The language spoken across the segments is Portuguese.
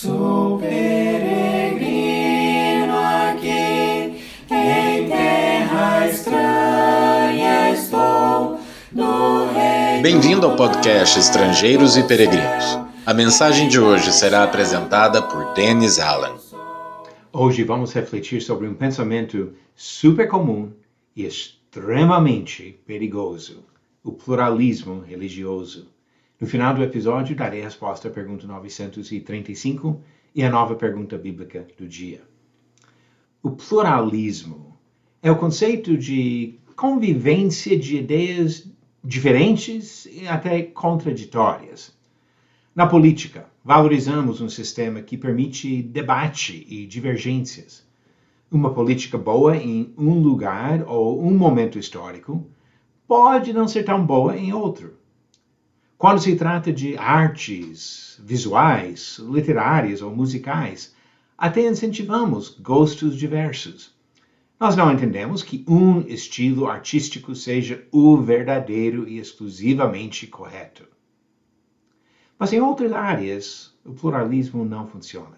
Sou peregrino aqui, em terra estranha estou, no reino. Bem-vindo ao podcast Estrangeiros e Peregrinos. A mensagem de hoje será apresentada por Dennis Allen. Hoje vamos refletir sobre um pensamento super comum e extremamente perigoso, o pluralismo religioso. No final do episódio, darei a resposta à pergunta 935 e a nova pergunta bíblica do dia. O pluralismo é o conceito de convivência de ideias diferentes e até contraditórias. Na política, valorizamos um sistema que permite debate e divergências. Uma política boa em um lugar ou um momento histórico pode não ser tão boa em outro. Quando se trata de artes visuais, literárias ou musicais, até incentivamos gostos diversos. Nós não entendemos que um estilo artístico seja o verdadeiro e exclusivamente correto. Mas em outras áreas, o pluralismo não funciona.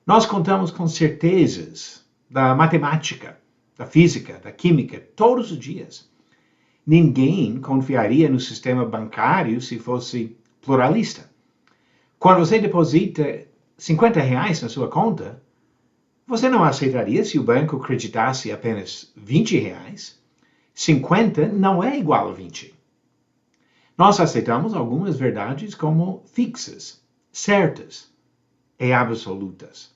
Nós contamos com certezas da matemática, da física, da química, todos os dias. Ninguém confiaria no sistema bancário se fosse pluralista. Quando você deposita R$50 na sua conta, você não aceitaria se o banco acreditasse apenas R$20? 50 não é igual a 20. Nós aceitamos algumas verdades como fixas, certas e absolutas.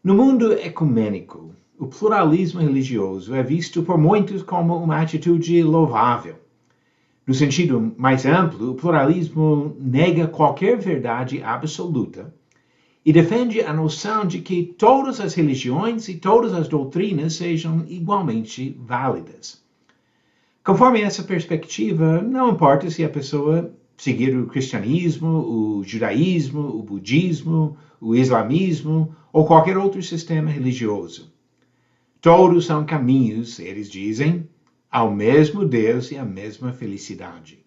No mundo ecumênico, o pluralismo religioso é visto por muitos como uma atitude louvável. No sentido mais amplo, o pluralismo nega qualquer verdade absoluta e defende a noção de que todas as religiões e todas as doutrinas sejam igualmente válidas. Conforme essa perspectiva, não importa se a pessoa seguir o cristianismo, o judaísmo, o budismo, o islamismo ou qualquer outro sistema religioso. Todos são caminhos, eles dizem, ao mesmo Deus e à mesma felicidade.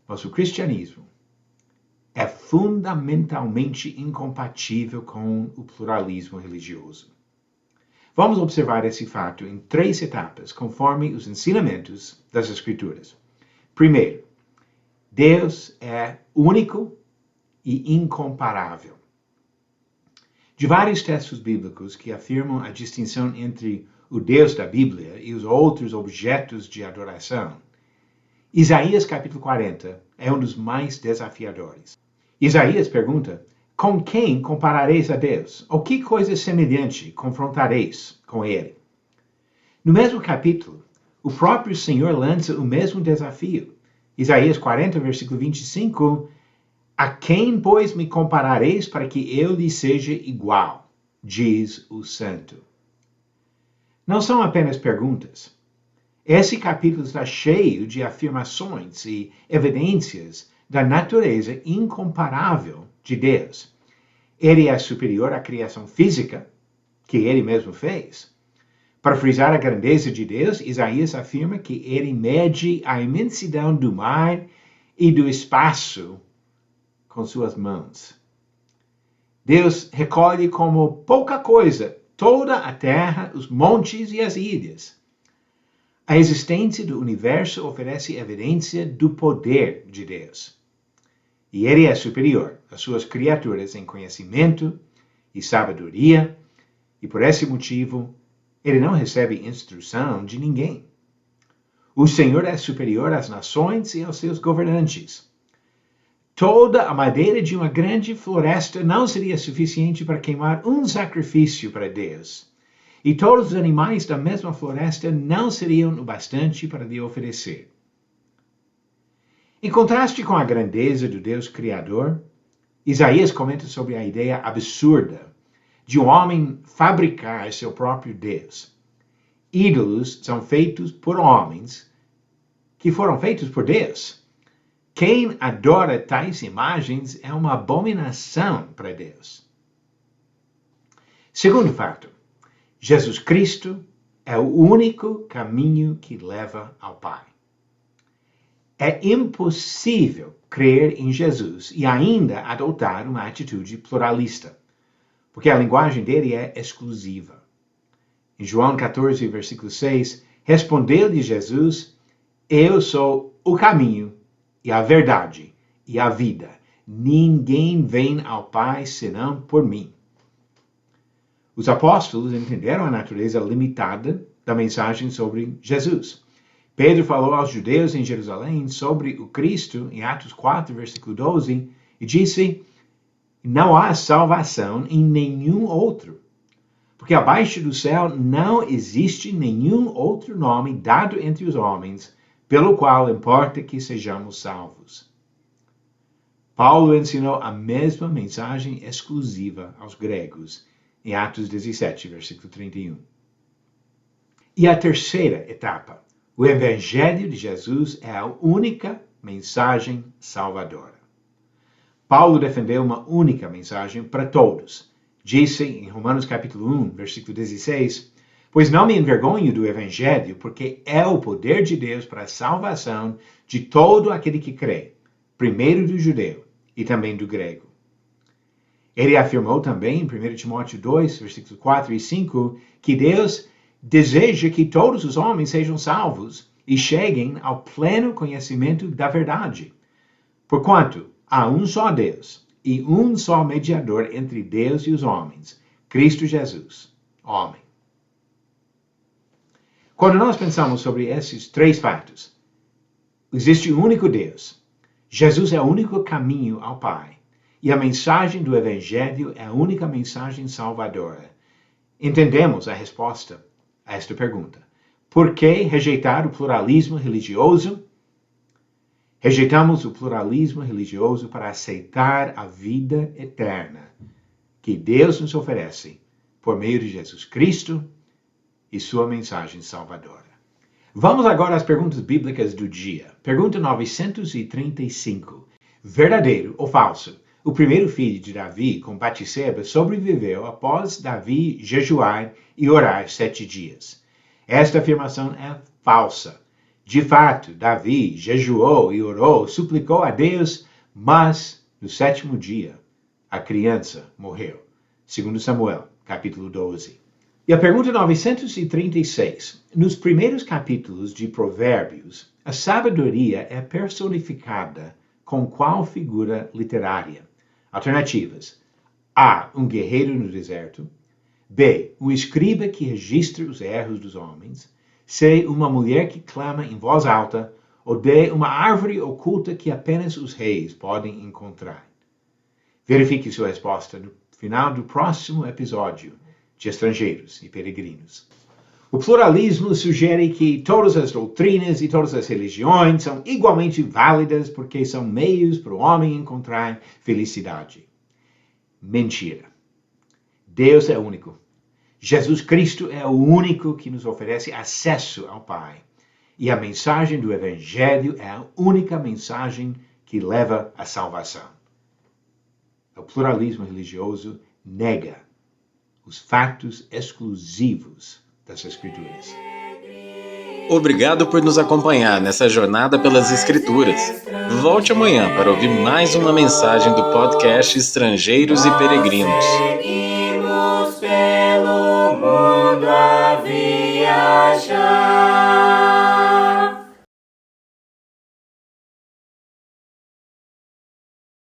Mas o cristianismo é fundamentalmente incompatível com o pluralismo religioso. Vamos observar esse fato em 3 etapas, conforme os ensinamentos das Escrituras. Primeiro, Deus é único e incomparável. De vários textos bíblicos que afirmam a distinção entre o Deus da Bíblia e os outros objetos de adoração, Isaías capítulo 40 é um dos mais desafiadores. Isaías pergunta: com quem comparareis a Deus? Ou que coisa semelhante confrontareis com ele? No mesmo capítulo, o próprio Senhor lança o mesmo desafio. Isaías 40, versículo 25: a quem, pois, me comparareis para que eu lhe seja igual? Diz o Santo. Não são apenas perguntas. Esse capítulo está cheio de afirmações e evidências da natureza incomparável de Deus. Ele é superior à criação física que ele mesmo fez. Para frisar a grandeza de Deus, Isaías afirma que ele mede a imensidão do mar e do espaço com suas mãos. Deus recolhe como pouca coisa toda a terra, os montes e as ilhas. A existência do universo oferece evidência do poder de Deus. E ele é superior às suas criaturas em conhecimento e sabedoria, e por esse motivo, ele não recebe instrução de ninguém. O Senhor é superior às nações e aos seus governantes. Toda a madeira de uma grande floresta não seria suficiente para queimar um sacrifício para Deus. E todos os animais da mesma floresta não seriam o bastante para lhe oferecer. Em contraste com a grandeza do Deus Criador, Isaías comenta sobre a ideia absurda de um homem fabricar seu próprio Deus. Ídolos são feitos por homens que foram feitos por Deus. Quem adora tais imagens é uma abominação para Deus. Segundo fato, Jesus Cristo é o único caminho que leva ao Pai. É impossível crer em Jesus e ainda adotar uma atitude pluralista, porque a linguagem dele é exclusiva. Em João 14, versículo 6, respondeu-lhe Jesus: Eu sou o caminho e a verdade e a vida. Ninguém vem ao Pai senão por mim. Os apóstolos entenderam a natureza limitada da mensagem sobre Jesus. Pedro falou aos judeus em Jerusalém sobre o Cristo, em Atos 4, versículo 12, e disse: Não há salvação em nenhum outro, porque abaixo do céu não existe nenhum outro nome dado entre os homens, pelo qual importa que sejamos salvos. Paulo ensinou a mesma mensagem exclusiva aos gregos, em Atos 17, versículo 31. E a terceira etapa, o Evangelho de Jesus é a única mensagem salvadora. Paulo defendeu uma única mensagem para todos. Disse em Romanos capítulo 1, versículo 16, Pois não me envergonho do Evangelho, porque é o poder de Deus para a salvação de todo aquele que crê, primeiro do judeu e também do grego. Ele afirmou também em 1 Timóteo 2, versículos 4 e 5, que Deus deseja que todos os homens sejam salvos e cheguem ao pleno conhecimento da verdade. Porquanto há um só Deus e um só mediador entre Deus e os homens, Cristo Jesus, homem. Quando nós pensamos sobre esses três fatos, existe um único Deus, Jesus é o único caminho ao Pai, e a mensagem do Evangelho é a única mensagem salvadora. Entendemos a resposta a esta pergunta. Por que rejeitar o pluralismo religioso? Rejeitamos o pluralismo religioso para aceitar a vida eterna que Deus nos oferece por meio de Jesus Cristo e sua mensagem salvadora. Vamos agora às perguntas bíblicas do dia. Pergunta 935. Verdadeiro ou falso? O primeiro filho de Davi, com Batseba, sobreviveu após Davi jejuar e orar 7 dias. Esta afirmação é falsa. De fato, Davi jejuou e orou, suplicou a Deus, mas no 7º dia a criança morreu. 2 Samuel, capítulo 12. E a pergunta 936. Nos primeiros capítulos de Provérbios, a sabedoria é personificada com qual figura literária? Alternativas. A. Um guerreiro no deserto. B. Um escriba que registra os erros dos homens. C. Uma mulher que clama em voz alta. Ou D. Uma árvore oculta que apenas os reis podem encontrar. Verifique sua resposta no final do próximo episódio de Estrangeiros e Peregrinos. O pluralismo sugere que todas as doutrinas e todas as religiões são igualmente válidas porque são meios para o homem encontrar felicidade. Mentira. Deus é único. Jesus Cristo é o único que nos oferece acesso ao Pai. E a mensagem do Evangelho é a única mensagem que leva à salvação. O pluralismo religioso nega os fatos exclusivos das Escrituras. Obrigado por nos acompanhar nessa jornada pelas Escrituras. Volte amanhã para ouvir mais uma mensagem do podcast Estrangeiros e Peregrinos. Seguimos pelo mundo a viajar.